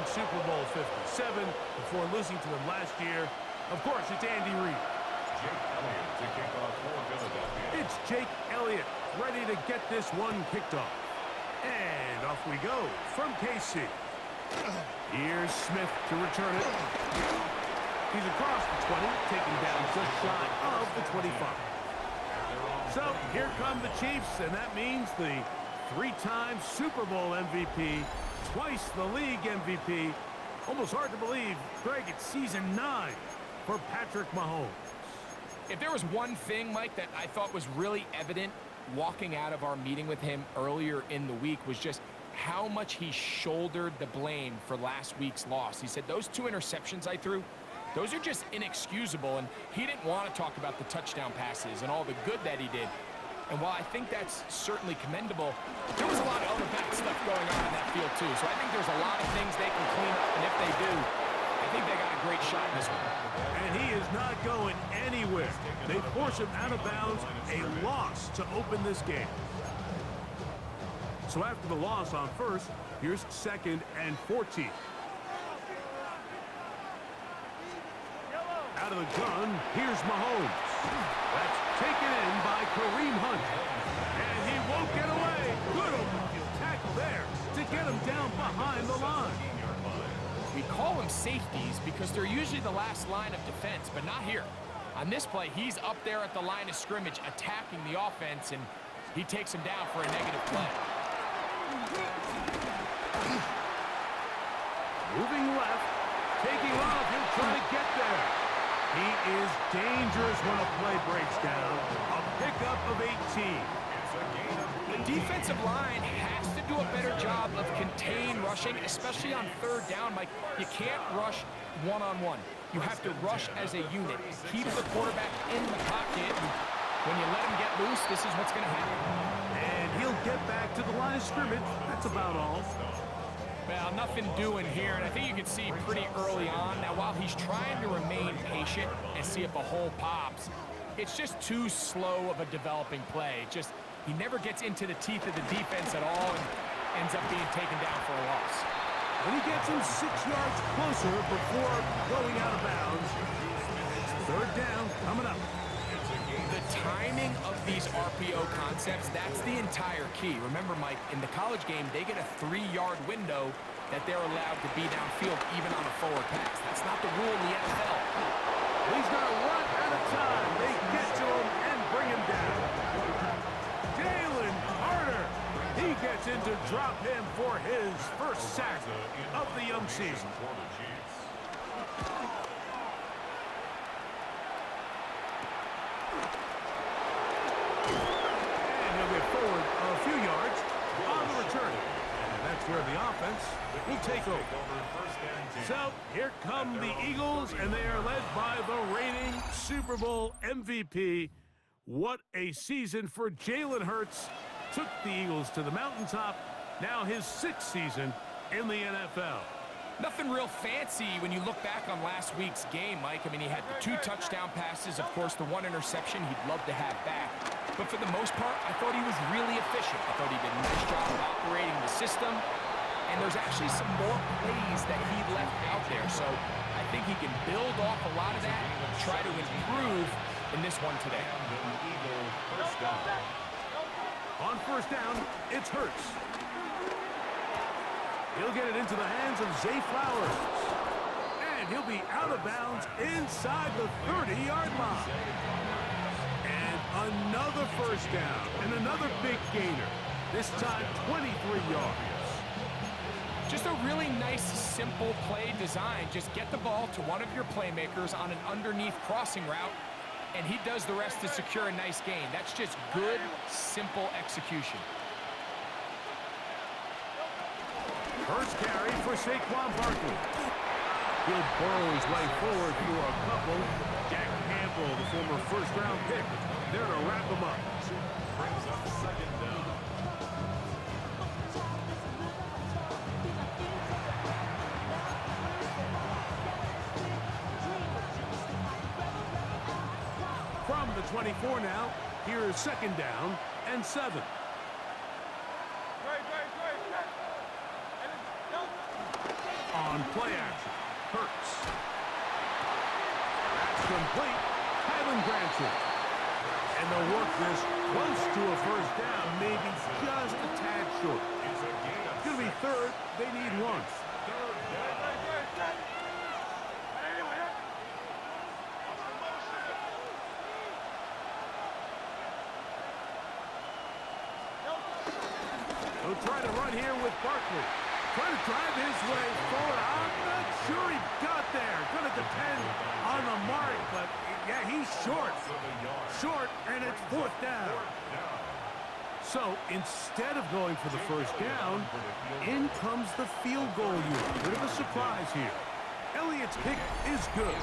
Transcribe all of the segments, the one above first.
in Super Bowl 57 before losing to them last year. Of course, it's Andy Reid. Jake Elliott to kick off for Philadelphia. It's Jake Elliott ready to get this one kicked off. And off we go from KC. Here's Smith to return it. He's across the 20, taken down just shy of the 25. So here come the Chiefs, and that means the three-time Super Bowl MVP, twice the league MVP. Almost hard to believe, Greg, it's season 9 for Patrick Mahomes. If there was one thing, Mike, that I thought was really evident walking out of our meeting with him earlier in the week was just how much he shouldered the blame for last week's loss. He said, those 2 interceptions I threw, those are just inexcusable, and he didn't want to talk about the touchdown passes and all the good that he did. And while I think that's certainly commendable, there was a lot of other bad stuff going on in that field too. So I think there's a lot of things they can clean up, and if they do, I think they got a great shot in this one. And he is not going anywhere. They force him out of bounds, a loss to open this game. So after the loss on first, here's 2nd and 14. Out of the gun, here's Mahomes. That's taken in by Kareem Hunt. And he won't get away. Good open field tackle there to get him down behind the line. We call them safeties because they're usually the last line of defense, but not here. On this play, he's up there at the line of scrimmage attacking the offense, and he takes him down for a negative play. Moving left, taking off, he'll try to get there. He is dangerous when a play breaks down. A pickup of 18. The defensive line has to do a better job of contain rushing, especially on 3rd down. Mike, you can't rush one-on-one. You have to rush as a unit. Keep the quarterback in the pocket. When you let him get loose, this is what's going to happen. And he'll get back to the line of scrimmage. That's about all. Well, nothing doing here, and I think you can see pretty early on. Now, while he's trying to remain patient and see if a hole pops, it's just too slow of a developing play. He never gets into the teeth of the defense at all and ends up being taken down for a loss. And he gets him 6 yards closer before going out of bounds. It's 3rd down coming up. The timing of these RPO concepts, that's the entire key. Remember, Mike, in the college game, they get a 3-yard window that they're allowed to be downfield even on a forward pass. That's not the rule in the NFL. He's going to run at a time. They get to him and bring him down. Jalen Carter. He gets in to drop him for his first sack of the young season. Forward a few yards on the return. And that's where the offense will take over. So here come the Eagles, and they are led by the reigning Super Bowl MVP. What a season for Jalen Hurts. Took the Eagles to the mountaintop. Now his 6th season in the NFL. Nothing real fancy when you look back on last week's game, Mike. I mean, he had the 2 touchdown passes, of course, the 1 interception he'd love to have back. But for the most part, I thought he was really efficient. I thought he did a nice job of operating the system. And there's actually some more plays that he left out there. So I think he can build off a lot of that and try to improve in this one today. On 1st down, it's Hurts. He'll get it into the hands of Zay Flowers. And he'll be out of bounds inside the 30-yard line. And another 1st down and another big gainer. This time 23 yards. Just a really nice, simple play design. Just get the ball to one of your playmakers on an underneath crossing route, and he does the rest to secure a nice gain. That's just good, simple execution. First carry for Saquon Barkley. He'll burrow his way forward for a couple. Jack Campbell, the former 1st-round pick, there to wrap him up. Brings up 2nd down. From the 24 now, here is 2nd down and 7. On on play action. Hurts. That's complete. Highland grants it. And they'll work this close to a first down, maybe just a tad short. It's a gain of It's going to be third. They need one. third down. He'll try to run here with Barkley. Trying to drive his way forward. I'm not sure he got there. Going to depend on the mark, but yeah, he's short. Short, and it's fourth down. So instead of going for the first down, in comes the field goal unit. Bit of a surprise here. Elliott's kick is good.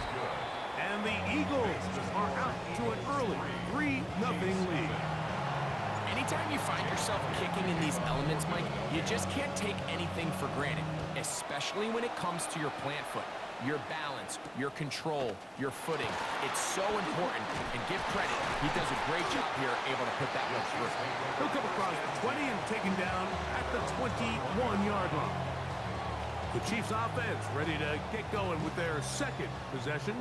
And the Eagles are out to an early 3-0 lead. Anytime you find yourself kicking in these elements, Mike, you just can't take anything for granted, especially when it comes to your plant foot, your balance, your control, your footing. It's so important, and give credit, he does a great job here able to put that one through. He'll come across the 20 and taken down at the 21-yard line. The Chiefs offense ready to get going with their second possession.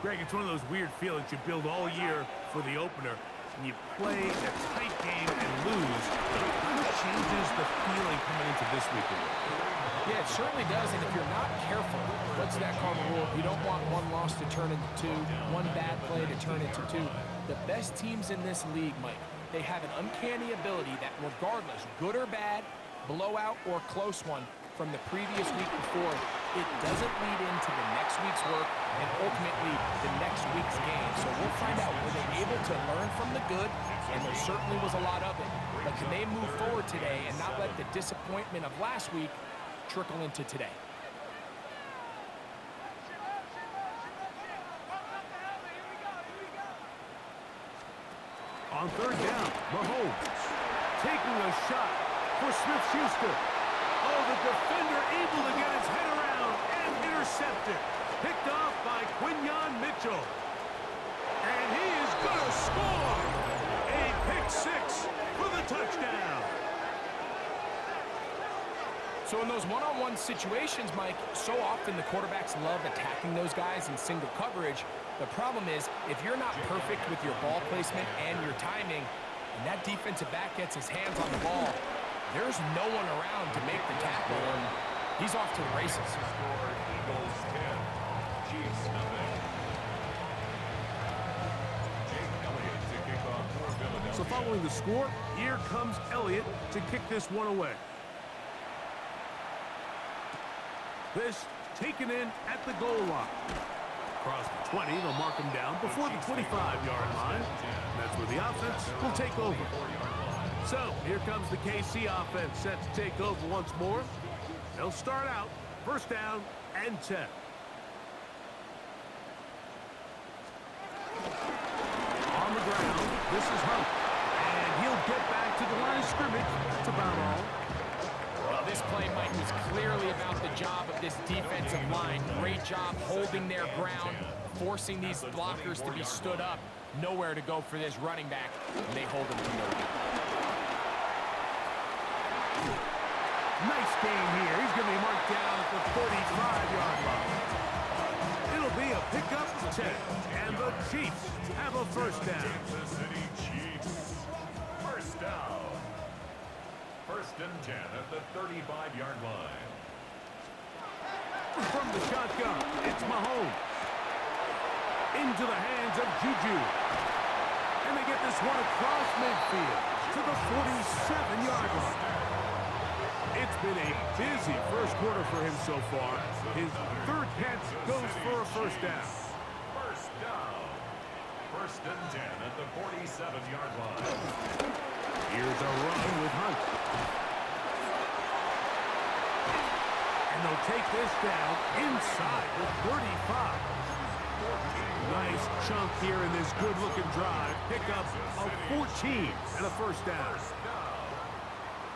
Greg, it's one of those weird feelings you build all year for the opener. And you play a tight game and lose, it kind of changes the feeling coming into this week. Yeah, it certainly does, and if you're not careful, what's that cardinal rule? You don't want one loss to turn into two, one bad play to turn into two. The best teams in this league, Mike, they have an uncanny ability that regardless, good or bad, blowout or close one from the previous week before, it doesn't lead into the next week's work and ultimately the next week's game. So we'll find out, were they able to learn from the good? And there certainly was a lot of it. But can they move forward today and not let the disappointment of last week trickle into today? On third down, Mahomes taking a shot for Smith-Schuster. Oh, the defender able to get his head around and intercepted. Picked off by Quinyon Mitchell. And he is going to score a pick six for the touchdown. So in those one-on-one situations, Mike, so often the quarterbacks love attacking those guys in single coverage. The problem is, if you're not perfect with your ball placement and your timing, and that defensive back gets his hands on the ball, there's no one around to make the tackle, and he's off to the races. Eagles 10, Chiefs nothing. Jake Elliott to kick off for Philadelphia. So following the score, here comes Elliott to kick this one away. This taken in at the goal line. Across the 20, they'll mark him down before the 25-yard line. And that's where the offense will take over. So here comes the KC offense set to take over once more. They'll start out first down and 10. On the ground, this is Hunt. And he'll get back to the line of scrimmage. That's about all. Well, this play, Mike, was clearly about the job of this defensive line. Great job holding their ground, forcing these blockers to be stood up. Nowhere to go for this running back, and they hold him to no good. Nice game here. He's going to be marked down at the 45-yard line. It'll be a pickup of 10, and the Chiefs have a first down. Kansas City Chiefs. First down. First and 10 at the 35-yard line. From the shotgun, it's Mahomes. Into the hands of Juju. And they get this one across midfield to the 47-yard line. It's been a busy first quarter for him so far. His third catch goes for a first down. First down. First and 10 at the 47-yard line. Here's a run with Hunt. And they'll take this down inside the 35. Nice chunk here in this good-looking drive. Pickup of 14 and a first down.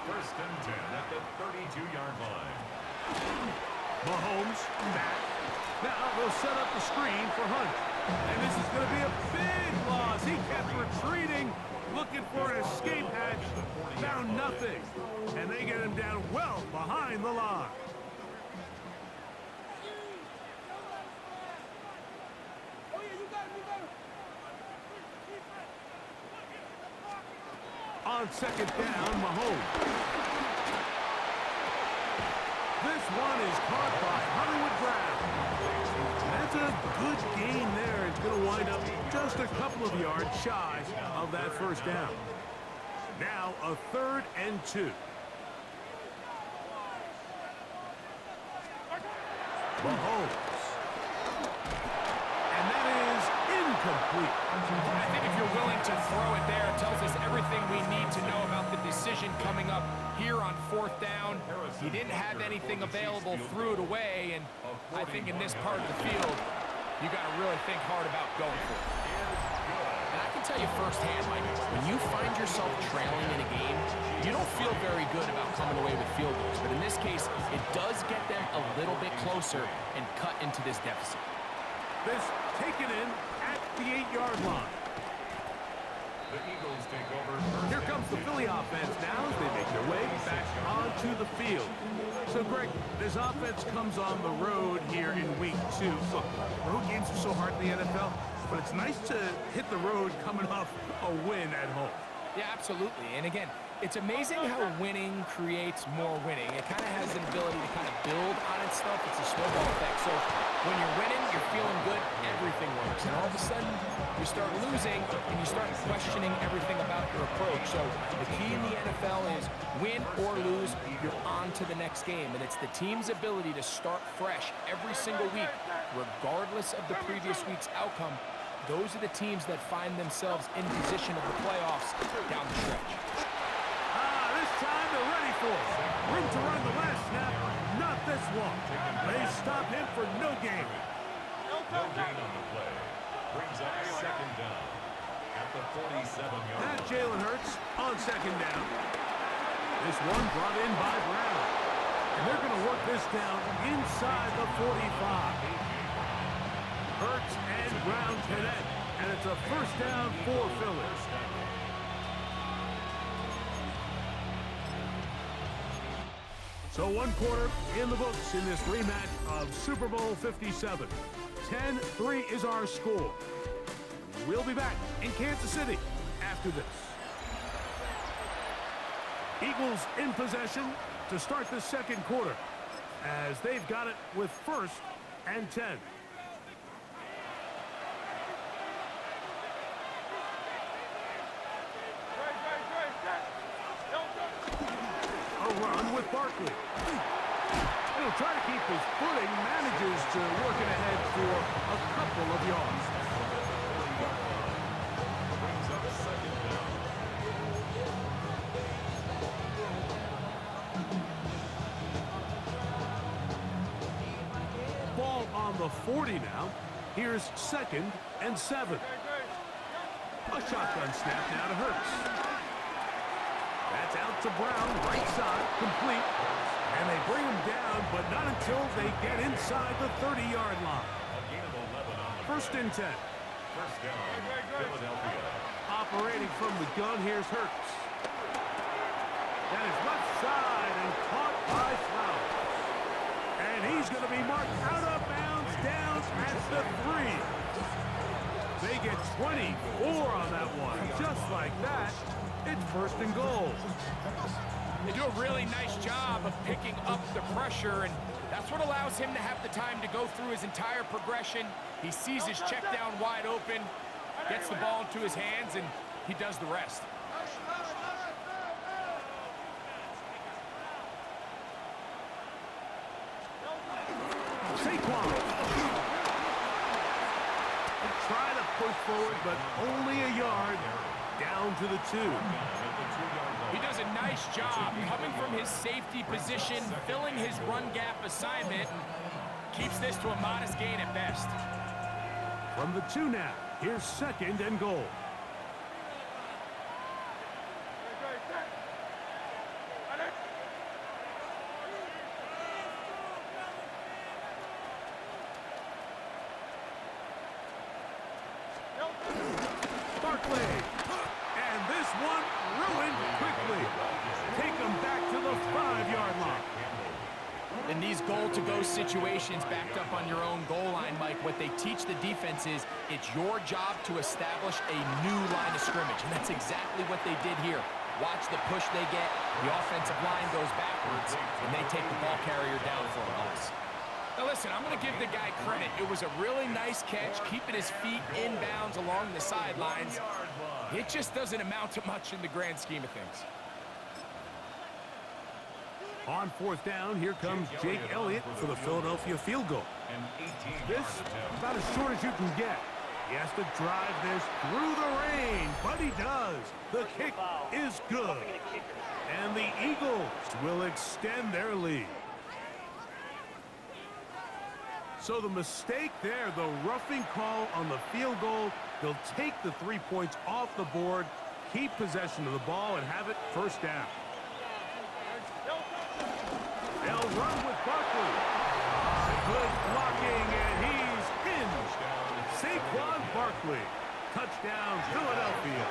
First and 10 at the 32-yard line. Mahomes back. Now they'll set up the screen for Hunt. And this is going to be a big loss. He kept retreating, looking for an escape hatch. Found nothing. And they get him down well behind the line. on second down, Mahomes. This one is caught by Hollywood Brown. That's a good gain there. It's going to wind up just a couple of yards shy of that first down. Now a 3rd and 2. Mahomes. And that is incomplete. I think if you're willing to throw it there, it tells us everything we need to know about the decision coming up here on 4th down. He didn't have anything available, threw it away, and I think in this part of the field, you got to really think hard about going for it. And I can tell you firsthand, Mike, when you find yourself trailing in a game, you don't feel very good about coming away with field goals. But in this case, it does get them a little bit closer and cut into this deficit. This taken in at the 8-yard line. The Eagles take over. Here comes the Philly offense now as they make their way back onto the field. So, Greg, this offense comes on the road here in week 2. Look, road games are so hard in the NFL, but it's nice to hit the road coming off a win at home. Yeah, absolutely. And again, it's amazing how winning creates more winning. It kind of has an ability to kind of build on itself. It's a snowball effect. So when you're winning, you're feeling good, everything works. And all of a sudden, you start losing, and you start questioning everything about your approach. So the key in the NFL is win or lose, you're on to the next game. And it's the team's ability to start fresh every single week, regardless of the previous week's outcome. Those are the teams that find themselves in position of the playoffs down the stretch. This time they're ready for it. Room to run the last snap, not this one. They stop him for no gain. No gain on the play. Brings up 2nd down at the 47-yard line. Now Jalen Hurts on 2nd down. This one brought in by Brown. And they're going to work this down inside the 45. Hurts and Brown connect, and it's a 1st down for Philly. So 1 quarter in the books in this rematch of Super Bowl 57. 10-3 is our score. We'll be back in Kansas City after this. Eagles in possession to start the 2nd quarter as they've got it with 1st and 10. Run with Barkley. He'll try to keep his footing, manages to work it ahead for a couple of yards. Brings up 2nd down. Ball on the 40 now. Here's 2nd and 7. A shotgun snap now to Hurts. That's out to Brown, right side, complete. And they bring him down, but not until they get inside the 30-yard line. A gain of 11 on the 1st and 10. 1st down, Philadelphia. Operating from the gun, here's Hurts. That is left side and caught by Flowers. And he's going to be marked out of bounds down at the 3. They get 24 on that one. Just like that. It's 1st and goal. They do a really nice job of picking up the pressure, and that's what allows him to have the time to go through his entire progression. He sees his check down wide open, gets the ball into his hands, and he does the rest. Saquon. Try to push forward, but only a yard. Down to the 2. He does a nice job coming from his safety position, filling his run gap assignment, and keeps this to a modest gain at best. From the 2 now, here's 2nd and goal. Barkley. And this one ruined quickly. Take them back to the 5-yard line. In these goal-to-go situations backed up on your own goal line, Mike, what they teach the defense is it's your job to establish a new line of scrimmage, and that's exactly what they did here. Watch the push they get. The offensive line goes backwards, and they take the ball carrier down for a loss. Now listen, I'm going to give the guy credit. It was a really nice catch, keeping his feet inbounds along the sidelines. It just doesn't amount to much in the grand scheme of things. On fourth down, here comes Jake Elliott for the Philadelphia field goal. This about as short as you can get. He has to drive this through the rain, but he does. The kick is good. And the Eagles will extend their lead. So the mistake there, the roughing call on the field goal, they'll take the 3 points off the board, keep possession of the ball, and have it first down. They'll run with Barkley. Good blocking, and he's in. Saquon Barkley. Touchdown, Philadelphia.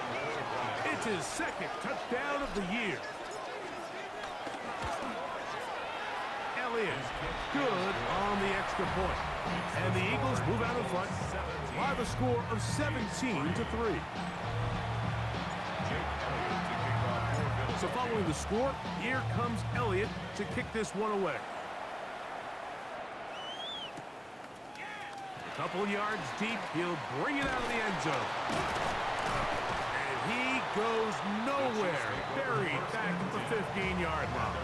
It's his second touchdown of the year. Elliott, good on the extra point. And the Eagles move out in front by the score of 17-3. So following the score, here comes Elliott to kick this one away. A couple yards deep, he'll bring it out of the end zone. And he goes nowhere, buried back at the 15-yard line.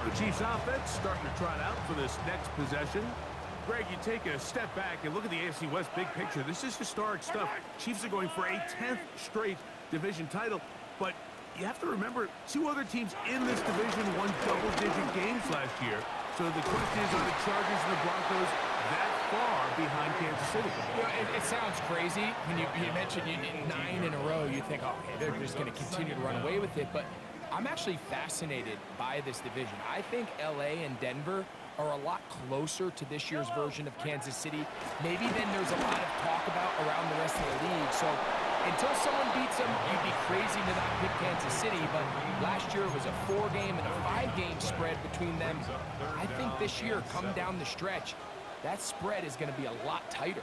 The Chiefs offense starting to trot out for this next possession. Greg, you take a step back and look at the AFC West big picture. This is historic stuff. Chiefs are going for a 10th straight division title, but you have to remember, two other teams in this division won double-digit games last year. So the question is, are the Chargers and the Broncos that far behind Kansas City? You know, it sounds crazy. When you mentioned 9 in a row, you think, oh, okay, they're just going to continue to run away with it. But I'm actually fascinated by this division. I think LA and Denver are a lot closer to this year's version of Kansas City, maybe than there's a lot of talk about around the rest of the league. So until someone beats them, you'd be crazy to not pick Kansas City. But last year it was a 4-game and a 5-game spread between them. I think this year, come down the stretch, that spread is going to be a lot tighter.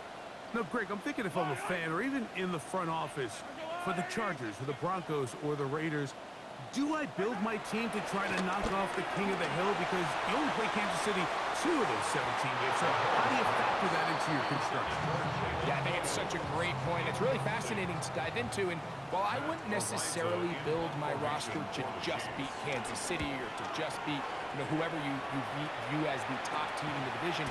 No, Greg, I'm thinking if I'm a fan or even in the front office for the Chargers, or the Broncos, or the Raiders, do I build my team to try to knock off the king of the hill? Because you only play Kansas City 2 of those 17 games. So how do you factor that into your construction? Yeah, I think it's such a great point. It's really fascinating to dive into. And while I wouldn't necessarily build my roster to just beat Kansas City or to just beat whoever you view as the top team in the division,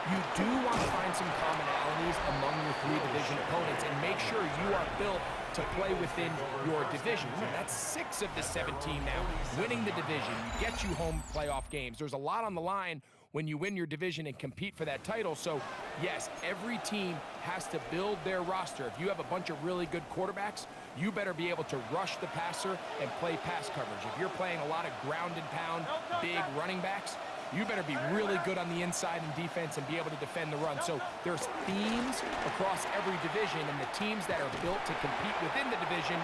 you do want to find some commonalities among your 3 division opponents and make sure you are built to play within your division. That's 6 of the 17 now. Winning the division gets you home playoff games. There's a lot on the line when you win your division and compete for that title. So, yes, every team has to build their roster. If you have a bunch of really good quarterbacks, you better be able to rush the passer and play pass coverage. If you're playing a lot of ground and pound, big running backs, you better be really good on the inside in defense and be able to defend the run. So there's themes across every division, and the teams that are built to compete within the division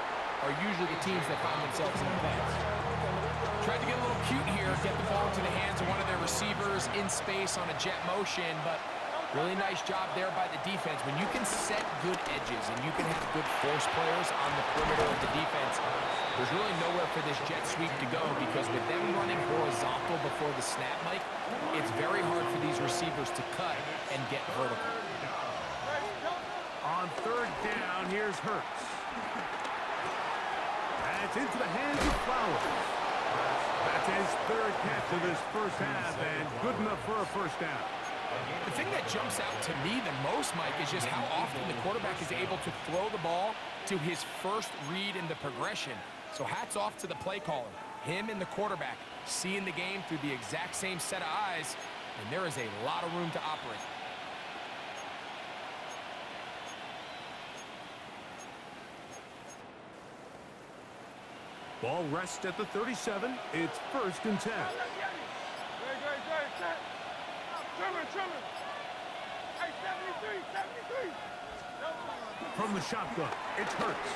are usually the teams that find themselves in the playoffs. Tried to get a little cute here, get the ball into the hands of one of their receivers in space on a jet motion, but really nice job there by the defense. When you can set good edges and you can have good force players on the perimeter of the defense, there's really nowhere for this jet sweep to go, because with them running horizontal before the snap, Mike, it's very hard for these receivers to cut and get vertical. On 3rd down, here's Hurts. That's into the hands of Flowers. That's his 3rd catch of this first half, and good enough for a first down. The thing that jumps out to me the most, Mike, is just how often the quarterback is able to throw the ball to his first read in the progression. So hats off to the play caller. Him and the quarterback seeing the game through the exact same set of eyes, and there is a lot of room to operate. Ball rests at the 37. It's 1st and 10. From the shotgun, it's Hurts.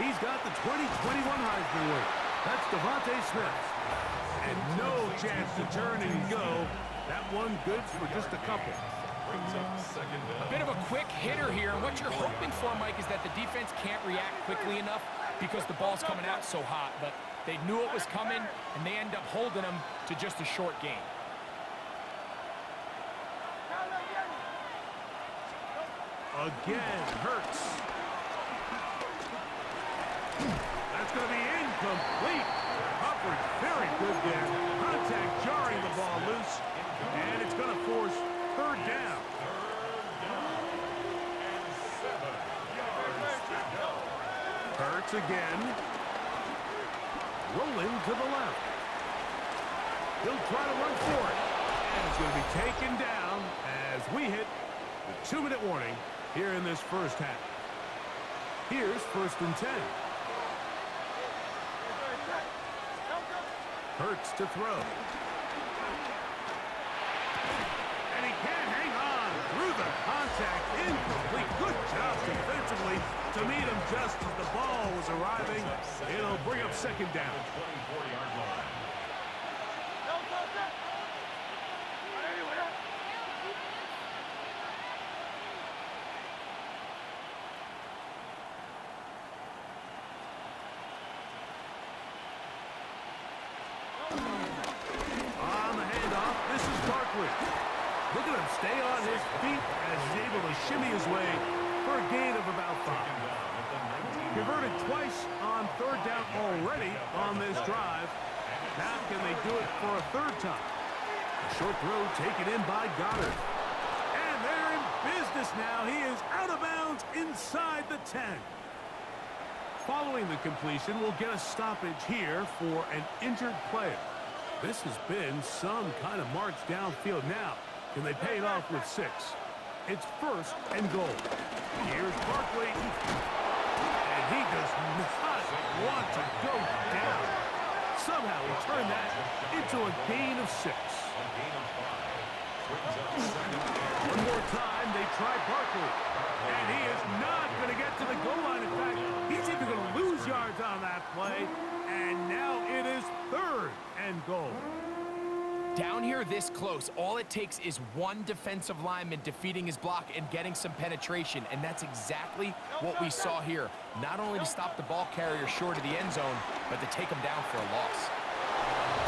He's got the 2021 Heisman winner. That's Devontae Smith. And no chance to turn and go. That one good for just a couple. A bit of a quick hitter here, and what you're hoping for, Mike, is that the defense can't react quickly enough because the ball's coming out so hot, but they knew it was coming, and they end up holding them to just a short gain. Again, Hurts. That's going to be incomplete. Coverage very good there. Contact jarring the ball loose, and it's going to force third down. Hurts again. Rolling to the left. He'll try to run for it. And it's going to be taken down as we hit the 2-minute warning here in this first half. Here's 1st and 10. Hurts to throw. And he can't hang on through the contact. Incomplete. Good job defensively to meet him just as the ball was arriving. It'll bring up 2nd down. Look at him stay on his feet as he's able to shimmy his way for a gain of about 5. Converted twice on 3rd down already on this drive. Now can they do it for a 3rd time? A short throw taken in by Goddard. And they're in business now. He is out of bounds inside the 10. Following the completion, we'll get a stoppage here for an injured player. This has been some kind of march downfield now. Can they pay it off with 6? It's 1st and goal. Here's Barkley. And he does not want to go down. Somehow he turned that into a gain of 6. One more time, they try Barkley. And he is not going to get to the goal line. In fact, he's even going to lose yards on that play. And now it is 3rd and goal. Down here this close, all it takes is one defensive lineman defeating his block and getting some penetration, and that's exactly what we saw here. Not only to stop the ball carrier short of the end zone, but to take him down for a loss.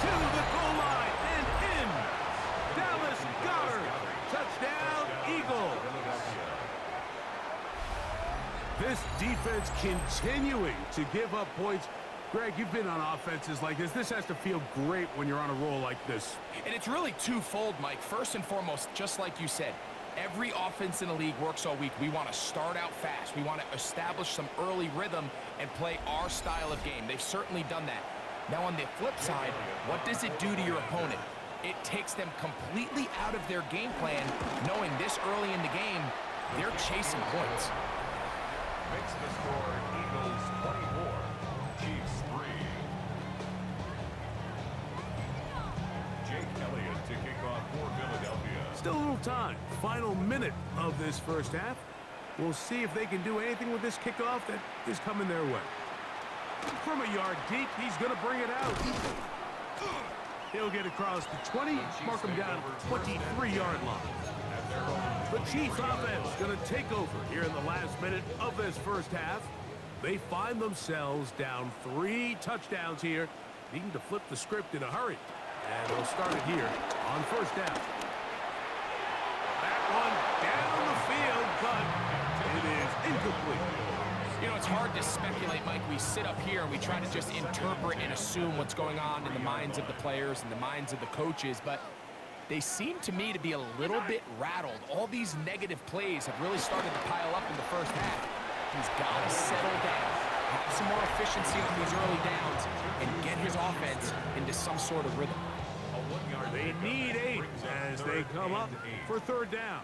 To the goal line and in. Dallas Goddard. Touchdown, Eagles. This defense continuing to give up points. Greg, you've been on offenses like this. This has to feel great when you're on a roll like this. And it's really twofold, Mike. First and foremost, just like you said, every offense in the league works all week. We want to start out fast. We want to establish some early rhythm and play our style of game. They've certainly done that. Now, on the flip side, what does it do to your opponent? It takes them completely out of their game plan, knowing this early in the game, they're chasing points. Makes the score Eagles 24, Chiefs 3. Jake Elliott to kick off for Philadelphia. Still a little time. Final minute of this first half. We'll see if they can do anything with this kickoff that is coming their way. From a yard deep, he's going to bring it out. He'll get across the 20, mark him down at the 23-yard line. The Chiefs offense going to take over here in the last minute of this first half. They find themselves down 3 touchdowns here, needing to flip the script in a hurry. And they'll start it here on 1st down. That one down the field, but it is incomplete. You know, it's hard to speculate, Mike. We sit up here and we try to just interpret and assume what's going on in the minds of the players and the minds of the coaches, but they seem to me to be a little bit rattled. All these negative plays have really started to pile up in the first half. He's got to settle down, have some more efficiency on these early downs, and get his offense into some sort of rhythm. They need 8 as they come up for 3rd down.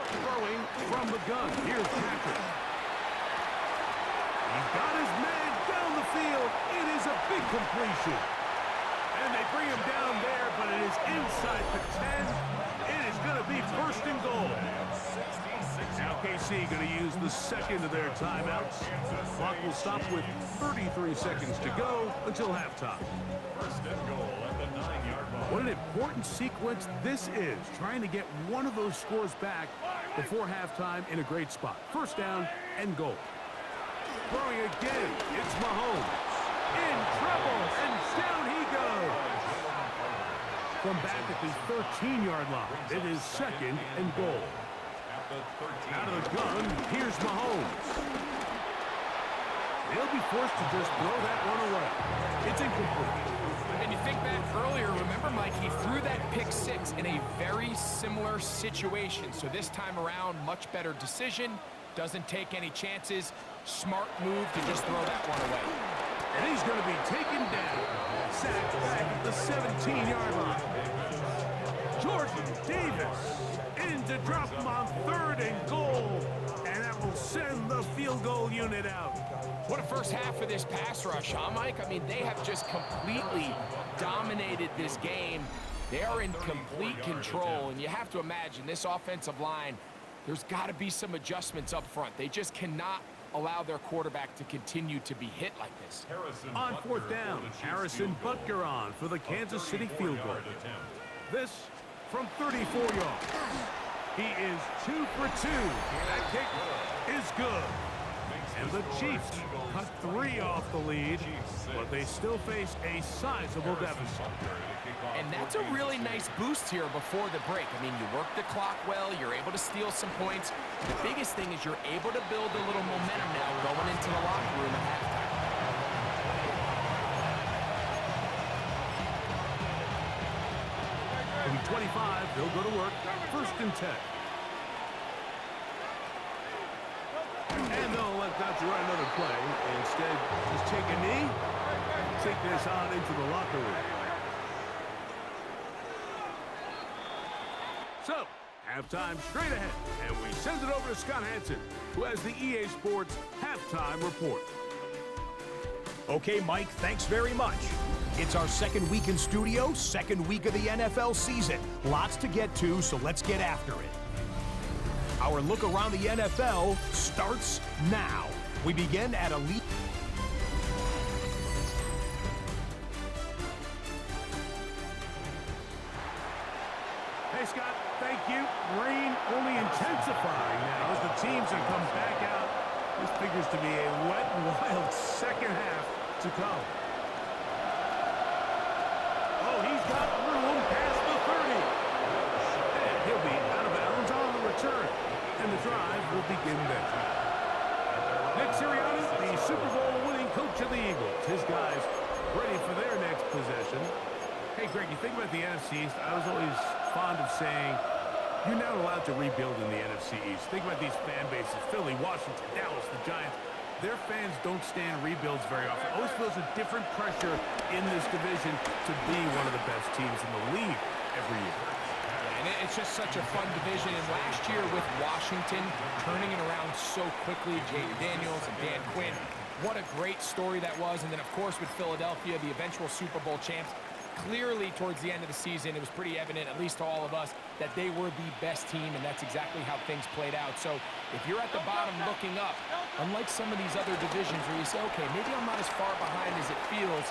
Throwing from the gun. Here's Patrick. He's got his man down the field. It is a big completion. And they bring him down there, but it is inside the 10. It is going to be 1st and goal. Now KC going to use the second of their timeouts. Clock will stop with 33 seconds to go until halftime. 1st and goal at the 9-yard line. What an important sequence this is, trying to get one of those scores back Before halftime, in a great spot. First down and goal. Throwing again, it's Mahomes. In trouble, and down he goes. From back at the 13-yard line, it is second and goal. Out of the gun, here's Mahomes. He'll be forced to just throw that one away. It's incomplete. And you think back earlier, remember, Mike, he threw that pick six in a very similar situation. So this time around, much better decision. Doesn't take any chances. Smart move to just throw that one away. And he's going to be taken down. Sacked back at the 17-yard line. Jordan Davis in to drop him on third and goal. And that will send the field goal unit out. What a first half for this pass rush, huh, Mike? I mean, they have just completely dominated this game. They are in complete control, and you have to imagine this offensive line, there's got to be some adjustments up front. They just cannot allow their quarterback to continue to be hit like this. On fourth down, Harrison Butker on for the Kansas City field goal. This from 34 yards. He is 2 for 2. That kick is good. And the Chiefs cut 3 off the lead, but they still face a sizable deficit. And that's a really nice boost here before the break. I mean, you work the clock well, you're able to steal some points. The biggest thing is you're able to build a little momentum now going into the locker room at halftime. From 25, they'll go to work. First and 10. And they'll let that run another play. Instead, just take a knee, take this on into the locker room. So, halftime straight ahead, and we send it over to Scott Hansen, who has the EA Sports Halftime Report. Okay, Mike, thanks very much. It's our second week in studio, second week of the NFL season. Lots to get to, so let's get after it. Our look around the NFL starts now. We begin at Elite. Hey, Scott, thank you. Rain only intensifying now as the teams have come back out. This figures to be a wet and wild second half to come. Oh, he's got room past the 30. And he'll be out of bounds on the return. And the drive will begin then. Nick Sirianni, the Super Bowl winning coach of the Eagles. His guys ready for their next possession. Hey, Greg, you think about the NFC East, I was always fond of saying, you're not allowed to rebuild in the NFC East. Think about these fan bases, Philly, Washington, Dallas, the Giants. Their fans don't stand rebuilds very often. It always feels a different pressure in this division to be one of the best teams in the league every year. And it's just such a fun division. And last year with Washington turning it around so quickly, Jaden Daniels and Dan Quinn, what a great story that was. And then, of course, with Philadelphia, the eventual Super Bowl champs. Clearly, towards the end of the season, it was pretty evident, at least to all of us, that they were the best team, and that's exactly how things played out. So if you're at the bottom looking up, unlike some of these other divisions where you say, okay, maybe I'm not as far behind as it feels,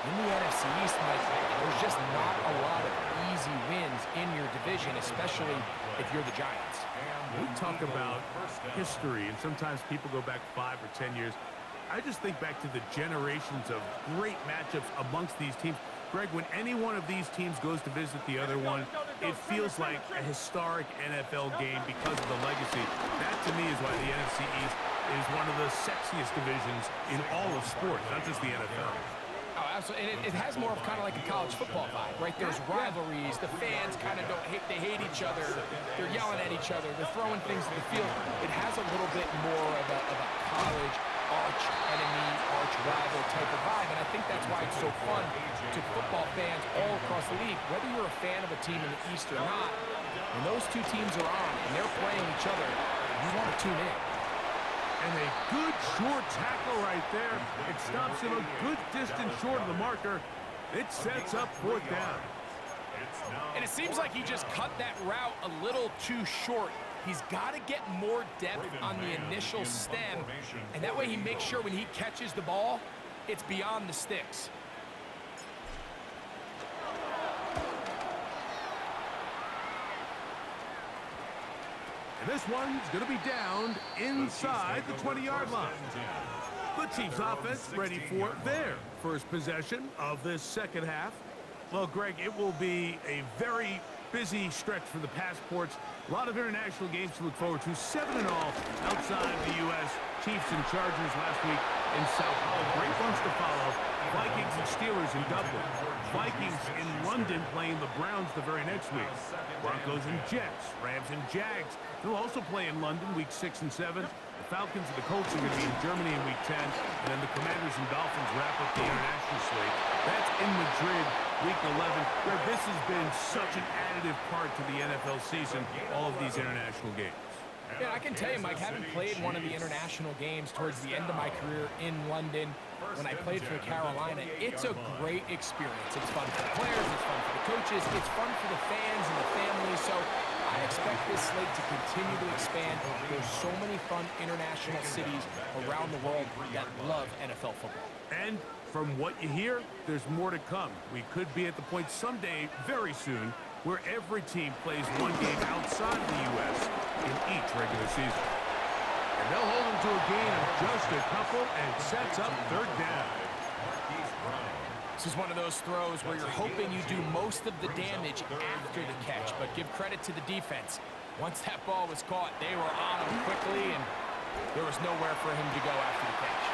in the NFC East, Mike, there's just not a lot of easy wins in your division, especially if you're the Giants. We talk about history, and sometimes people go back 5 or 10 years. I just think back to the generations of great matchups amongst these teams. Greg, when any one of these teams goes to visit the other one, it feels like a historic NFL game because of the legacy. That, to me, is why the NFC East is one of the sexiest divisions in all of sports, not just the NFL. Oh, absolutely. And it has more of kind of like a college football vibe, right? There's rivalries. The fans kind of they hate each other. They're yelling at each other. They're throwing things to the field. It has a little bit more of a college arch enemy, arch rival type of vibe. And I think that's why it's so fun to football fans all across the league. Whether you're a fan of a team in the East or not, when those two teams are on and they're playing each other, you want to tune in. And a good short tackle right there. It stops him a good distance short of the marker. It sets up fourth down. And it seems like he just cut that route a little too short. He's got to get more depth on the initial stem, and that way he makes sure when he catches the ball, it's beyond the sticks. And This one's going to be downed inside the 20-yard line. The Chiefs offense ready for their first possession of this second half. Well, Greg, it will be a very busy stretch for the passports. A lot of international games to look forward to. 7 in all outside the U.S. Chiefs and Chargers last week in Sao Paulo. Great ones to follow. Vikings and Steelers in Dublin. Vikings in London playing the Browns the very next week. Broncos and Jets. Rams and Jags. They'll also play in London week 6 and 7. The Falcons and the Colts are going to be in Germany in week 10. And then the Commanders and Dolphins wrap up the international slate. That's in Madrid week 11. Greg, this has been such an additive part to the NFL season, all of these international games. Yeah, I can tell you, Mike, having played one of the international games towards the end of my career in London when I played for Carolina, it's a great experience. It's fun for the players, it's fun for the coaches, it's fun for the fans and the families. So I expect this slate to continue to expand. There's so many fun international cities around the world that love NFL football. And from what you hear, there's more to come. We could be at the point someday, very soon, where every team plays one game outside of the U.S. in each regular season. And they'll hold them to a gain of just a couple and sets up third down. This is one of those throws where you're hoping you do most of the damage after the catch, but give credit to the defense. Once that ball was caught, they were on him quickly, and there was nowhere for him to go after the catch.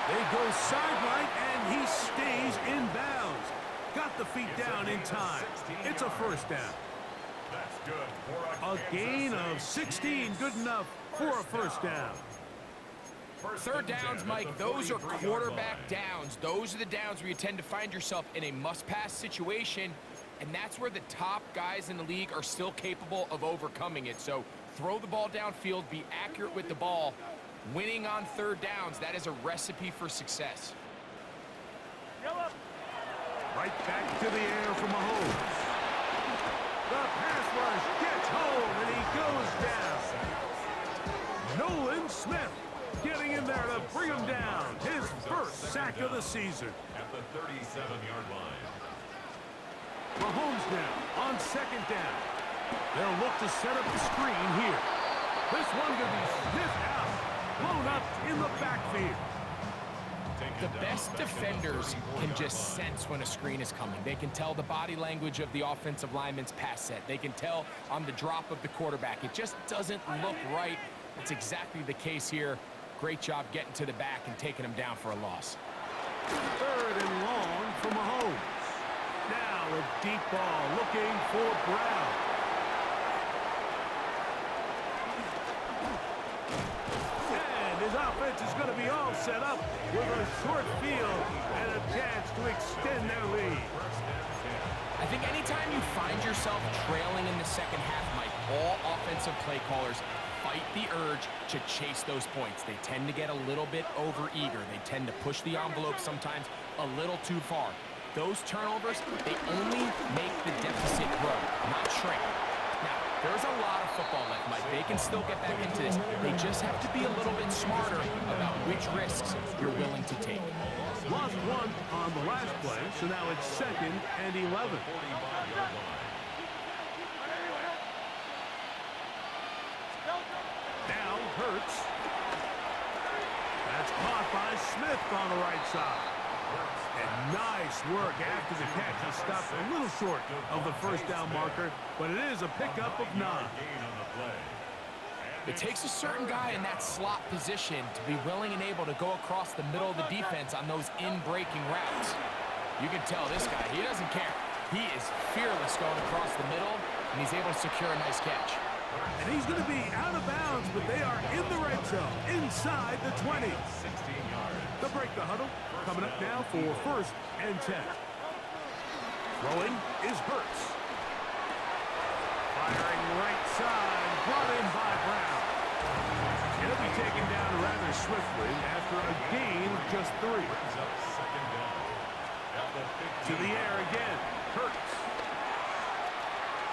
They go sideline, and he stays in bounds. Got the feet down in time. It's a first down. A gain of 16, good enough for a first down. Third downs, Mike, those are quarterback downs. Those are the downs where you tend to find yourself in a must-pass situation, and that's where the top guys in the league are still capable of overcoming it. So throw the ball downfield, be accurate with the ball. Winning on third downs, that is a recipe for success. Right back to the air from Mahomes. The pass rush gets home, and he goes down. Nolan Smith getting in there to bring him down. His first sack of the season. At the 37-yard line. Mahomes now on second down. They'll look to set up the screen here. This one going to be sniffed out. Blown up in the backfield. The best defenders can just sense when a screen is coming. They can tell the body language of the offensive lineman's pass set. They can tell on the drop of the quarterback. It just doesn't look right. It's exactly the case here. Great job getting to the back and taking him down for a loss. Third and long for Mahomes. Now a deep ball looking for Brown. His offense is going to be all set up with a short field and a chance to extend their lead. I think anytime you find yourself trailing in the second half, Mike, all offensive play callers fight the urge to chase those points. They tend to get a little bit overeager. They tend to push the envelope sometimes a little too far. Those turnovers, they only make the deficit grow, not shrink. Now, there's a lot of football left, Mike. They can still get back into this. They just have to be a little bit smarter about which risks you're willing to take. Lost one on the last play, so now it's 2nd and 11. Now Hurts. That's caught by Smith on the right side. And nice work after the catch. He stopped a little short of the first down marker, but it is a pickup of 9. It takes a certain guy in that slot position to be willing and able to go across the middle of the defense on those in-breaking routes. You can tell this guy, he doesn't care. He is fearless going across the middle, and he's able to secure a nice catch. And he's going to be out of bounds, but they are in the red zone, inside the 20. They'll break the huddle. Coming up now for 1st and 10. Throwing is Hurts. Firing right side, brought in by Brown. He'll be taken down rather swiftly after a gain of just 3. To the air again, Hurts.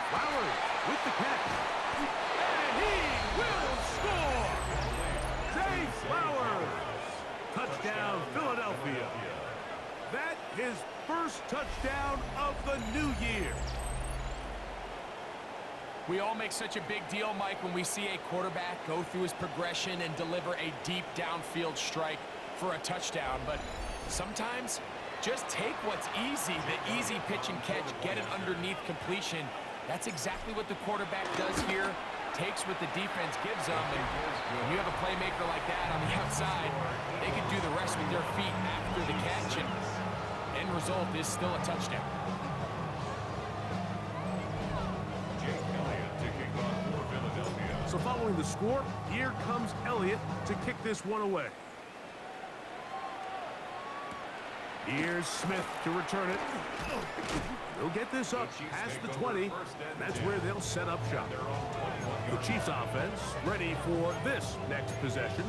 Flowers with the catch. And he will score! Zay Flowers! Touchdown, Philadelphia. That his first touchdown of the new year. We all make such a big deal, Mike, when we see a quarterback go through his progression and deliver a deep downfield strike for a touchdown. But sometimes, just take what's easy, the easy pitch and catch, get it underneath completion. That's exactly what the quarterback does here. Takes what the defense gives them, and when you have a playmaker like that on the outside, they can do the rest with their feet after the catch, and end result is still a touchdown. So following the score, here comes Elliott to kick this one away. Here's Smith to return it. They'll get this up past the 20. That's where they'll set up shop. The Chiefs offense ready for this next possession.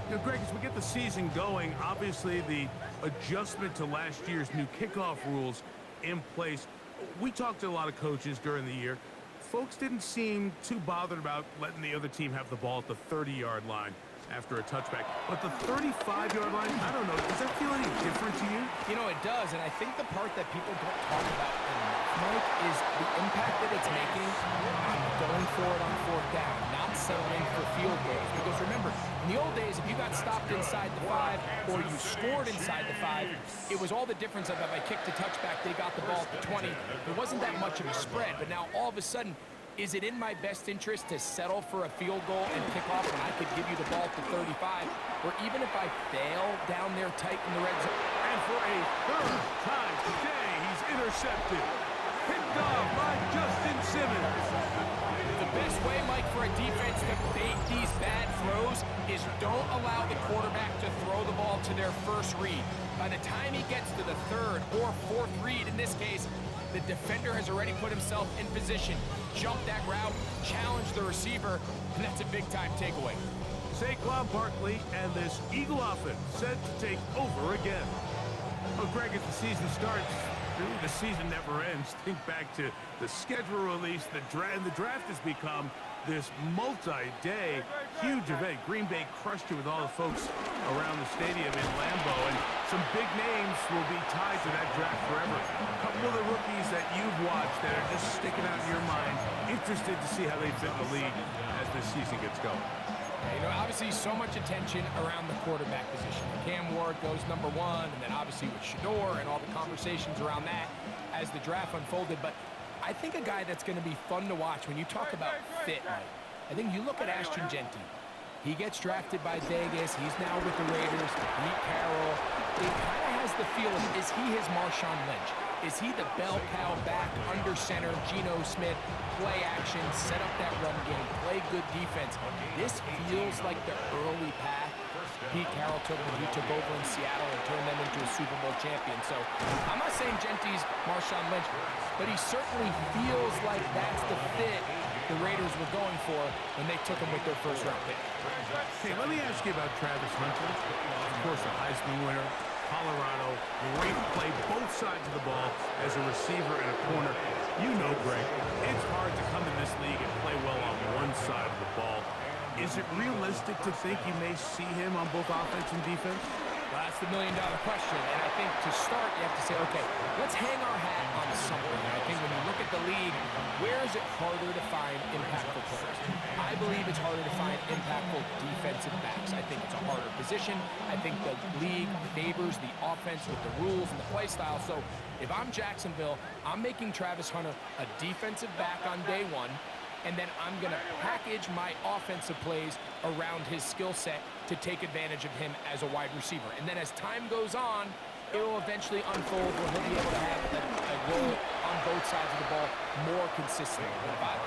You know, Greg, as we get the season going, obviously the adjustment to last year's new kickoff rules in place. We talked to a lot of coaches during the year. Folks didn't seem too bothered about letting the other team have the ball at the 30-yard line after a touchback. But the 35-yard line, I don't know, does that feel any different to you? You know, it does, and I think the part that people don't talk about enough, Mike, is the impact that it's making on going for it on fourth down, not settling for field goals. Because remember, in the old days, if you got stopped inside the 5 or you scored inside the 5, it was all the difference of if I kicked a touchback, they got the ball at the 20. There wasn't that much of a spread, but now all of a sudden, is it in my best interest to settle for a field goal and kick off when I could give you the ball at the 35, or even if I fail down there tight in the red zone? And for a third time today, he's intercepted. Picked off by Justin Simmons. The best way, Mike, for a defense to bait these bad throws is don't allow the quarterback to throw the ball to their first read. By the time he gets to the third or fourth read, in this case, the defender has already put himself in position, jumped that route, challenged the receiver, and that's a big-time takeaway. Saquon Barkley and this Eagle offense set to take over again. Well, Greg, as the season starts, really the season never ends. Think back to the schedule release, the draft has become this multi-day huge event. Green Bay crushed it with all the folks around the stadium in Lambeau, and some big names will be tied to that draft forever. A couple of the rookies that you've watched that are just sticking out in your mind, interested to see how they fit the league as this season gets going. You know, obviously so much attention around the quarterback position. Cam Ward goes number 1, and then obviously with Shador and all the conversations around that as the draft unfolded. But I think a guy that's going to be fun to watch when you talk about fit, Mike, I think you look at Ashton Genty. He gets drafted by Vegas. He's now with the Raiders. Pete Carroll. It kind of has the feel of, is he his Marshawn Lynch? Is he the bell cow back under center, Geno Smith, play action, set up that run game, play good defense? This feels like the early path Pete Carroll took when he took over in Seattle and turned them into a Super Bowl champion. So I'm not saying Genty's Marshawn Lynch, but he certainly feels like that's the fit the Raiders were going for when they took him with their first-round pick. Hey, let me ask you about Travis Hunter. Of course, a Heisman winner, Colorado, great play, both sides of the ball as a receiver and a corner. You know, Greg, it's hard to come in this league and play well on one side of the ball. Is it realistic to think you may see him on both offense and defense? Well, that's the million-dollar question, and I think to start, you have to say, okay, let's hang our hat on something. And I think when you look at the league, where is it harder to find impactful players? I believe it's harder to find impactful defensive backs. I think it's a harder position. I think the league favors the offense with the rules and the play style. So if I'm Jacksonville, I'm making Travis Hunter a defensive back on day 1, and then I'm going to package my offensive plays around his skill set to take advantage of him as a wide receiver. And then as time goes on, it will eventually unfold where he'll be able to have a role on both sides of the ball more consistently.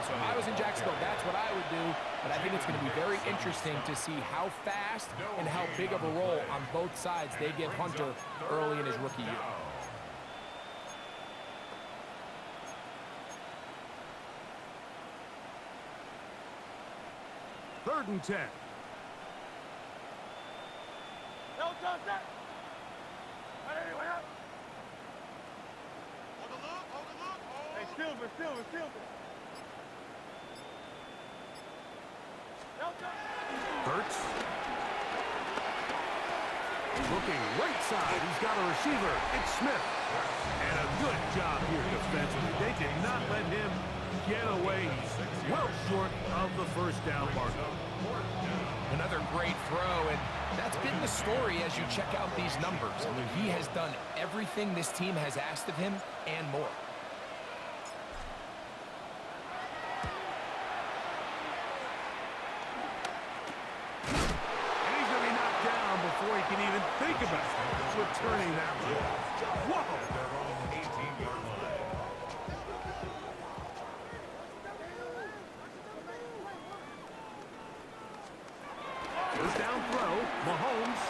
So if I was in Jacksonville, that's what I would do. But I think it's going to be very interesting to see how fast and how big of a role on both sides they give Hunter early in his rookie year. Third and 10. No, Johnson! Right anyway up! Hold the look, hold the look! Hey, Silver! No, Johnson! Hurts. Looking right side. He's got a receiver. It's Smith. And a good job here defensively. They did not let him getaway. He's well short of the first down marker. Another great throw, and that's been the story as you check out these numbers. I mean, he has done everything this team has asked of him and more. And he's going to be knocked down before he can even think about returning that one. Whoa! Their own 18-yard line. First down throw, Mahomes.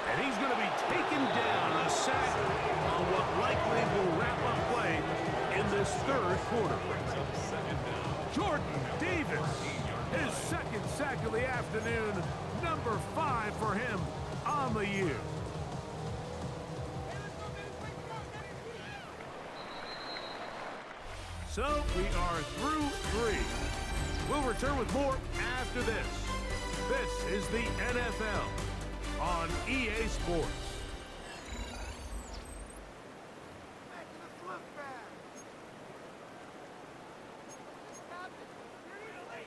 And he's going to be taken down, a sack on what likely will wrap up play in this third quarter. Jordan Davis, his second sack of the afternoon, number 5 for him on the year. So we are through 3. We'll return with more after this. This is the NFL on EA Sports.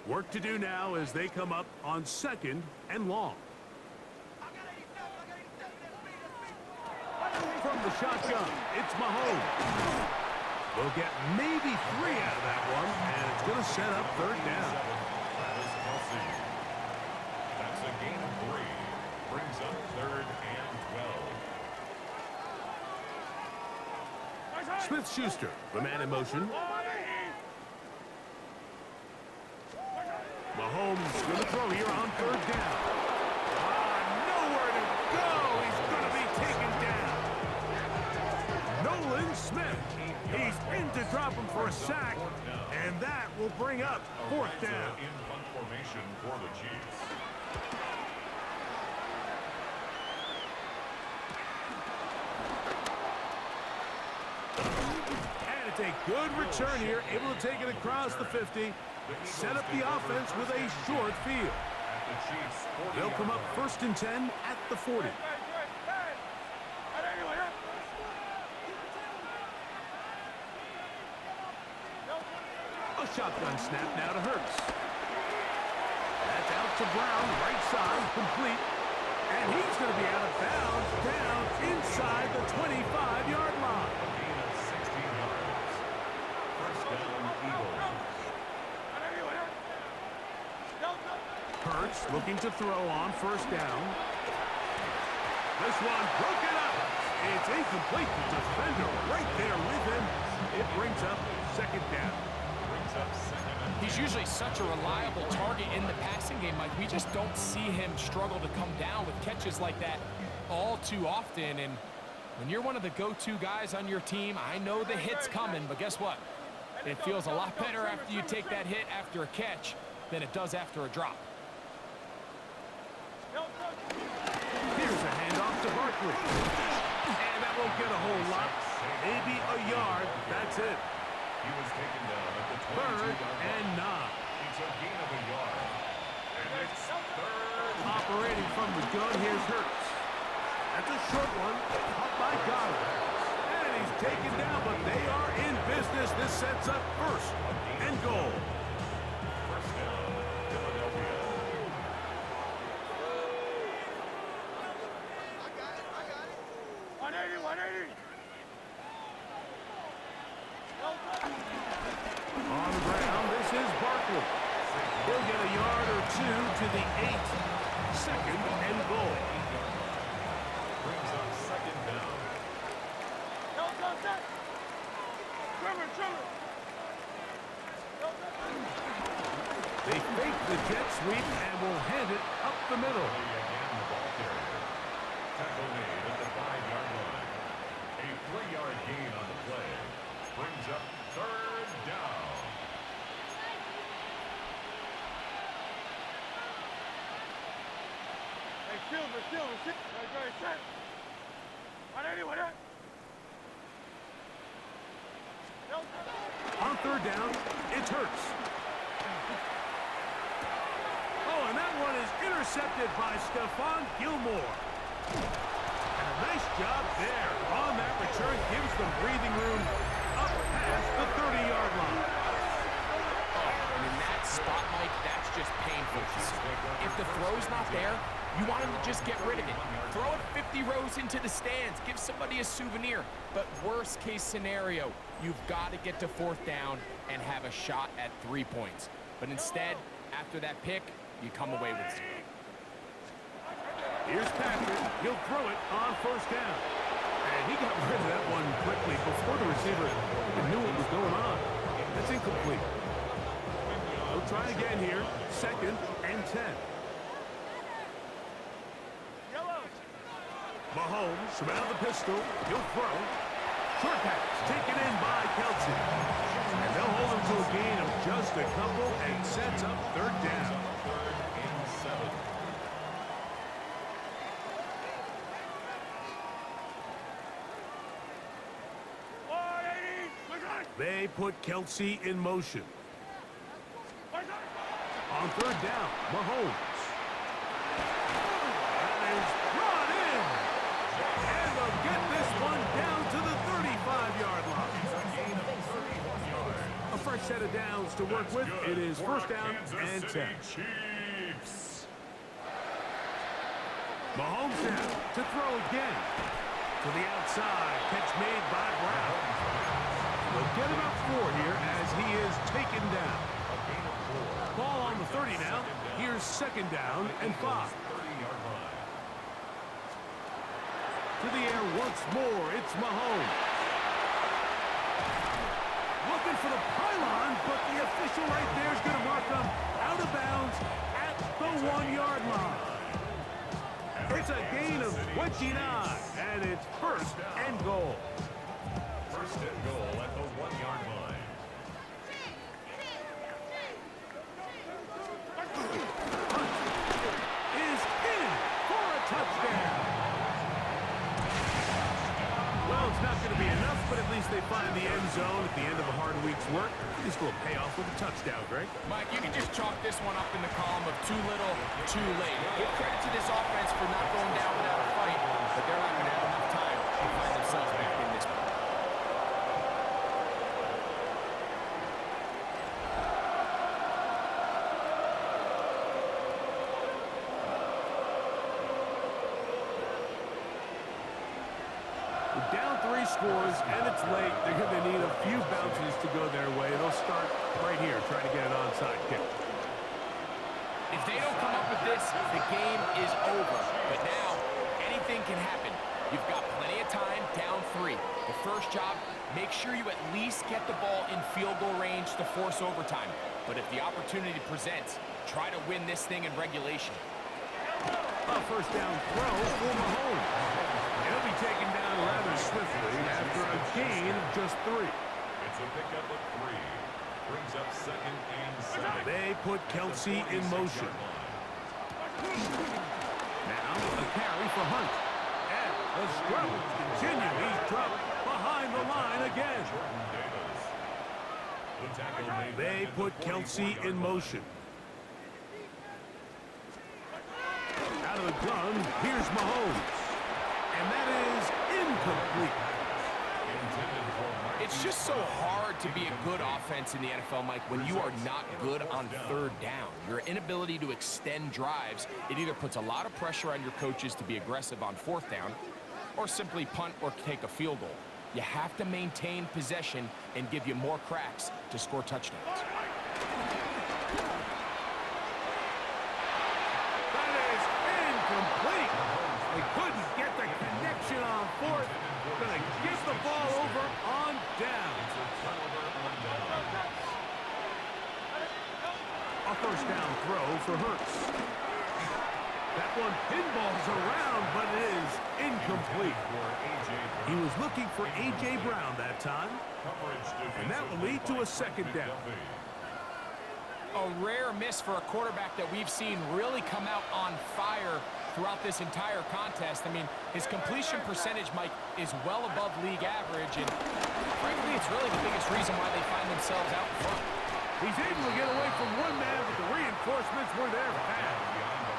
Work to do now as they come up on 2nd and long. From the shotgun, it's Mahomes. They'll get maybe 3 out of that one, and it's going to set up 3rd down. That's a gain of 3. Brings up 3rd and 12. Smith-Schuster, the man in motion. Mahomes going to throw here on 3rd down. Nowhere to go. He's going to be taken down. Nolan Smith. He's in to drop him for a sack, and that will bring up 4th down. In punt formation for the Chiefs. And it's a good return here, able to take it across the 50, set up the offense with a short field. They'll come up 1st and 10 at the 40. A shotgun snap now to Hurts. That's out to Brown, right side, complete. And he's going to be out of bounds, down inside the 25-yard line. Gain of 16 yards. First down, Eagles. Hurts looking to throw on 1st down. This one broken up. It's incomplete. The defender right there with him. It brings up 2nd down. He's usually such a reliable target in the passing game, Mike. We just don't see him struggle to come down with catches like that all too often. And when you're one of the go-to guys on your team, I know the hit's coming, but guess what? It feels a lot better after you take that hit after a catch than it does after a drop. Here's a handoff to Barkley. And that won't get a whole lot. Maybe a yard. That's it. He was taken down at the 3rd 22-yard and 9. It's a gain of a yard. And it's 3rd. Operating from the gun, here's Hurts. That's a short one, caught by Goddard. And he's taken down, but they are in business. This sets up 1st and goal. First down, Philadelphia. I got it. 180. On the ground, this is Barkley. He'll get a yard or 2 to the 8. 2nd and goal. Brings up 2nd down. They fake the jet sweep and will hand it up the middle. Again, the ball carrier. Tackle made at the 5-yard line. A 3-yard gain on the play. Brings up 3rd down. Silver. Right. 180. On 3rd down, it's Hurts. Oh, and that one is intercepted by Stephon Gilmore. And a nice job there on that return. Gives them breathing room up past the 30-yard line. there, you want him to just get rid of it. Throw it 50 rows into the stands. Give somebody a souvenir. But worst case scenario, you've got to get to fourth down and have a shot at 3 points. But instead, after that pick, you come away with 0. Here's Patrick. He'll throw it on first down. And he got rid of that one quickly before the receiver even knew what was going on. That's incomplete. He'll try again here. 2nd and 10. Mahomes from out of the pistol. He'll throw. Short pass taken in by Kelsey. And they'll hold him to a gain of just a couple and sets up 3rd down. 3rd and 7. They put Kelsey in motion. On 3rd down, Mahomes. That is brought in. And they'll get this one down to the 35-yard line. A fresh set of downs to work with. It is 1st down and 10. Mahomes now to throw again. To the outside. Catch made by Brown. They'll get about 4 here as he is taken down. Ball on the 30 now. Here's 2nd down and 5. 30-yard line. To the air once more. It's Mahomes. Looking for the pylon, but the official right there is going to mark him out of bounds at the 1-yard line. It's a gain of 29, and it's 1st and goal. 1st and goal at the 1-yard line. Is in for a touchdown. Well, it's not going to be enough, but at least they find the end zone at the end of a hard week's work. This will pay off with a touchdown, Greg. Mike, you can just chalk this one up in the column of too little, too late. Give credit to this offense for not going down without a fight, but they're not going to have enough time to find themselves back in this one. Down 3 scores, and it's late. They're going to need a few bounces to go their way. They'll start right here, trying to get an onside kick. If they don't come up with this, the game is over. But now, anything can happen. You've got plenty of time, down 3. The first job, make sure you at least get the ball in field goal range to force overtime. But if the opportunity presents, try to win this thing in regulation. A 1st down throw for Mahomes. He'll be taken down rather swiftly after a gain of just 3. It's a pickup of 3. Brings up 2nd and 7. They put Kelsey in motion. Now a carry for Hunt. And the struggles continue. He's dropped behind the line again. They put Kelsey in motion. Out of the gun, here's Mahomes. And that is incomplete. It's just so hard to be a good offense in the NFL, Mike, when you are not good on 3rd down. Your inability to extend drives, it either puts a lot of pressure on your coaches to be aggressive on 4th down or simply punt or take a field goal. You have to maintain possession and give you more cracks to score touchdowns. That is incomplete. They couldn't get the connection on 4th. Gonna give the ball over on down. A 1st down throw for Hurts. That one pinballs around, but it is incomplete. He was looking for A.J. Brown that time. And that will lead to a 2nd down. A rare miss for a quarterback that we've seen really come out on fire throughout this entire contest. I mean, his completion percentage, Mike, is well above league average, and frankly, it's really the biggest reason why they find themselves out in front. He's able to get away from one man, but the reinforcements were there fast.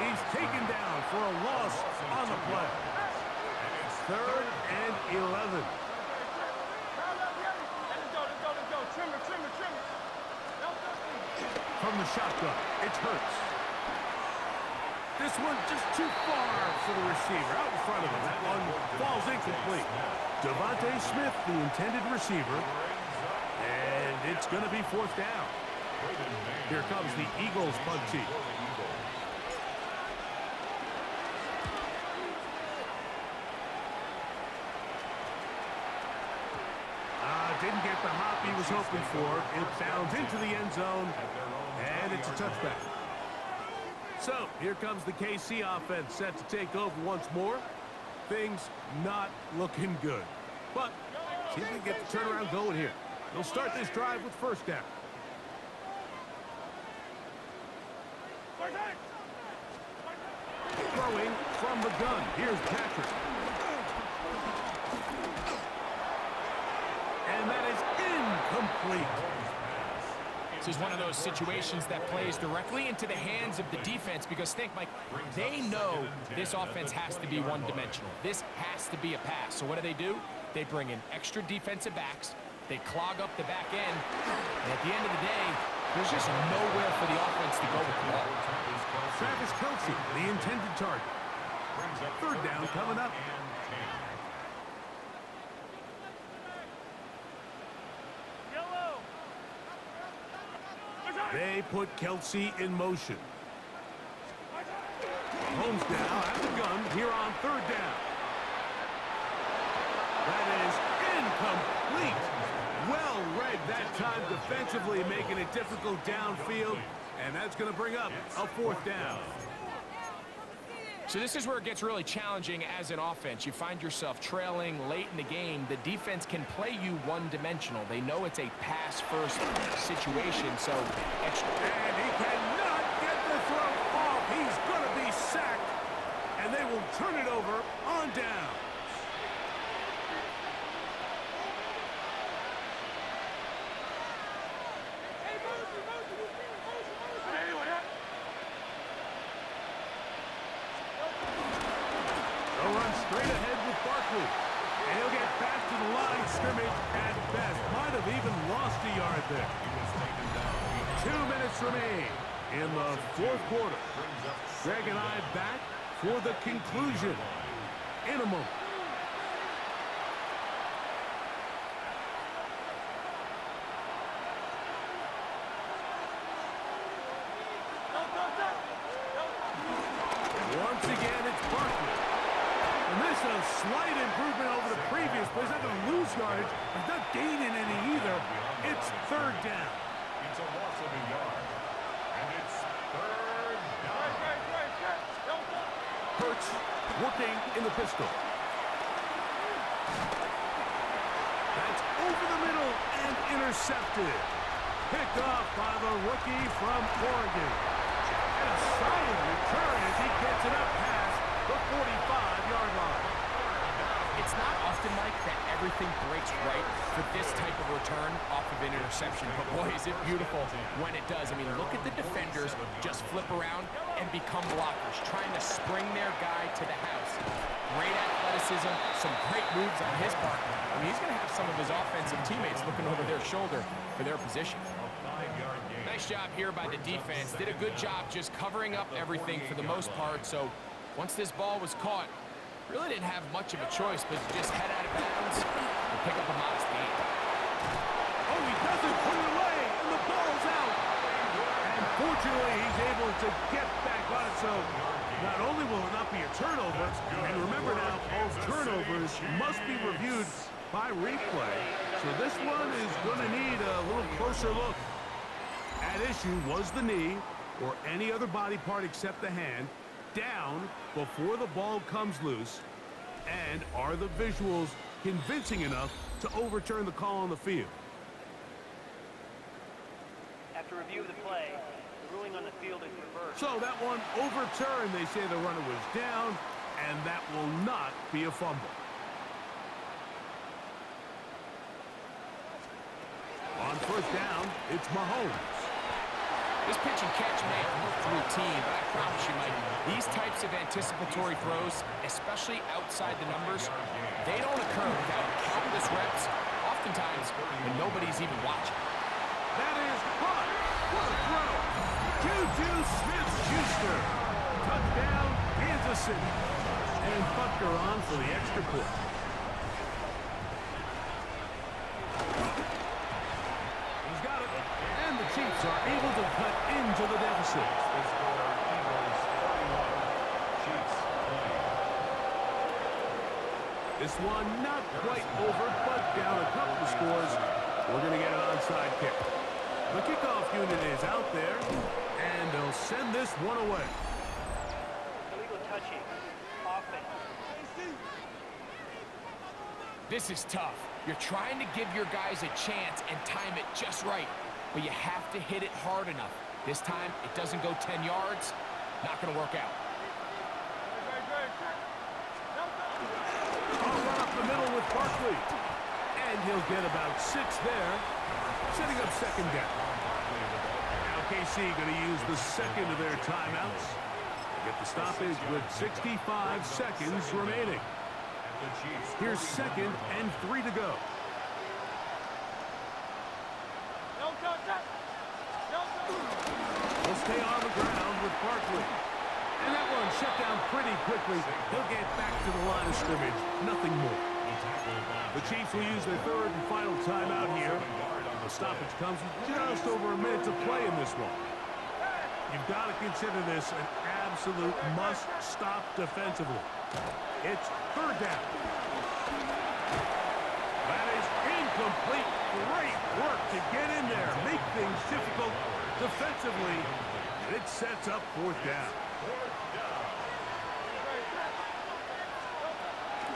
He's taken down for a loss on the play. 3rd and 11. From the shotgun, it's Hurts. This one just too far for the receiver. Out in front of him. That one falls incomplete. Devontae Smith, the intended receiver. And it's going to be fourth down. Here comes the Eagles punt team. Didn't get the hop he was hoping for. It bounds into the end zone, and it's a touchback. So, here comes the KC offense set to take over once more. Things not looking good. But, see if we can get the turnaround going here. They'll start this drive with first down. Throwing from the gun. Here's Patrick. And that is incomplete. This is one of those situations that plays directly into the hands of the defense because think, Mike, they know this offense has to be one-dimensional. This has to be a pass. So what do? They bring in extra defensive backs. They clog up the back end. And at the end of the day, there's just nowhere for the offense to go with the ball. Travis Kelce, the intended target. Third down coming up. They put Kelce in motion. Holmes now at the gun here on third down. That is incomplete. Well read that time defensively, making it difficult downfield. And that's going to bring up a fourth down. So this is where it gets really challenging as an offense. You find yourself trailing late in the game. The defense can play you one-dimensional. They know it's a pass-first situation, so extra. And he cannot get the throw off. He's going to be sacked, and they will turn it over on down. Straight ahead with Barkley. And he'll get back to the line of scrimmage at best. Might have even lost a yard there. 2 minutes remain in the fourth quarter. Greg and I back for the conclusion in a moment. Once again, it's Barkley. And this is a slight improvement over the previous play. He's not going to lose yardage. He's not gaining any either. It's third down. It's a loss of a yard. And it's third down. Hurts working in the pistol. That's over the middle and intercepted. Picked off by the rookie from Oregon. And a solid return as he gets it up past the 45-yard line. It's not often, Mike, that everything breaks right for this type of return off of an interception. But, boy, is it beautiful when it does. I mean, look at the defenders just flip around and become blockers, trying to spring their guy to the house. Great athleticism, some great moves on his part. I mean, he's going to have some of his offensive teammates looking over their shoulder for their position. Nice job here by the defense. Did a good job just covering up everything for the most part. So once this ball was caught, really didn't have much of a choice but to just head out of bounds and pick up a modest gain. Oh, he doesn't put it away, and the ball's out. And fortunately, he's able to get back on it, so not only will it not be a turnover, and remember now, all turnovers must be reviewed by replay, so this one is going to need a little closer look. At issue was the knee, or any other body part except the hand, down before the ball comes loose, and are the visuals convincing enough to overturn the call on the field? After review of the play, the ruling on the field is reversed. So that one overturned. They say the runner was down, and that will not be a fumble. On first down, it's Mahomes. This pitch and catch may have worked routine, but I promise you, Mike, these types of anticipatory throws, especially outside the numbers, they don't occur without countless reps, oftentimes when nobody's even watching. That is hot. What a throw. Juju Smith-Schuster. Touchdown. down, Kansas City. And Butker on for the extra point. He's got it. And the Chiefs are able to cut into the deficit. The score, Eagles 31, Chiefs 20. This one not quite over, but down a couple of scores. We're going to get an onside kick. The kickoff unit is out there, and they'll send this one away. Illegal touching. Offense. This is tough. You're trying to give your guys a chance and time it just right, but you have to hit it hard enough. This time, it doesn't go 10 yards. Not going to work out. I'll run up the middle with Barkley. And he'll get about 6 there, setting up second down. Now KC going to use the second of their timeouts. They get the stoppage with 65 seconds remaining. Here's second and 3 to go. He'll stay on the ground with Barkley. And that one shut down pretty quickly. He'll get back to the line of scrimmage. Nothing more. The Chiefs will use their third and final timeout here. The stoppage comes with just over a minute to play in this one. You've got to consider this an absolute must-stop defensively. It's third down. That is incomplete. Great work to get in there, make things difficult defensively. And it sets up fourth down.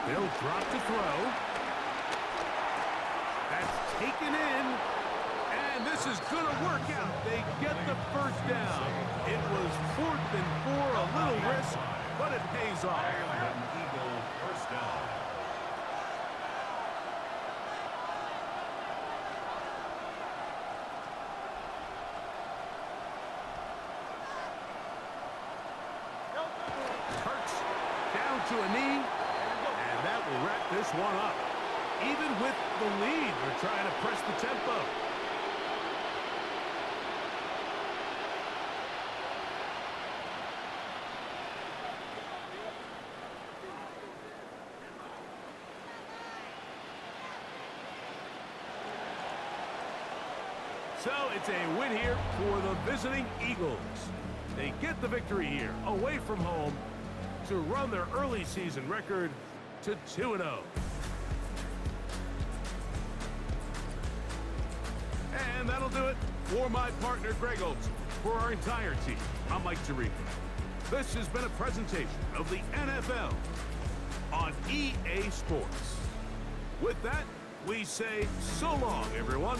They'll drop to throw. That's taken in. And this is going to work out. They get the first down. It was 4th and 4, a little risk, but it pays off. Eagle first down. Hurts down to a knee, and that will wrap this one up. Even with the lead, they're trying to press the tempo. So it's a win here for the visiting Eagles. They get the victory here, away from home, to run their early season record to 2-0. And that'll do it for my partner, Greg Olson. For our entire team, I'm Mike Tirico. This has been a presentation of the NFL on EA Sports. With that, we say so long, everyone.